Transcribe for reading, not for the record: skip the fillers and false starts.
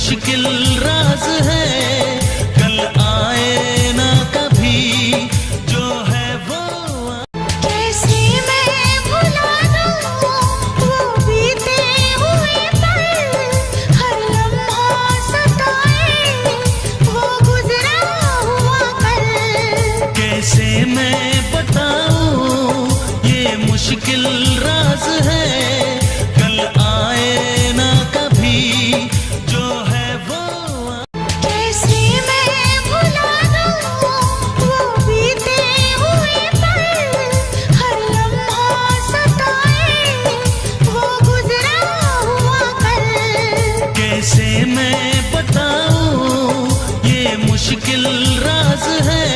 मुश्किल राज है, कल आए ना कभी जो है वो। कैसे मैं भुला दूं वो बीते हुए पल, हर लम्हा सताए वो गुजरा हुआ कल। कैसे मैं बताऊं ये मुश्किल राज है, कल आए ना कभी जो है वो। कैसे मैं भुला दूं वो बीते हुए पल, हर लम्हा सताए वो गुजरा हुआ कल। कैसे मैं बताऊं ये मुश्किल राज है,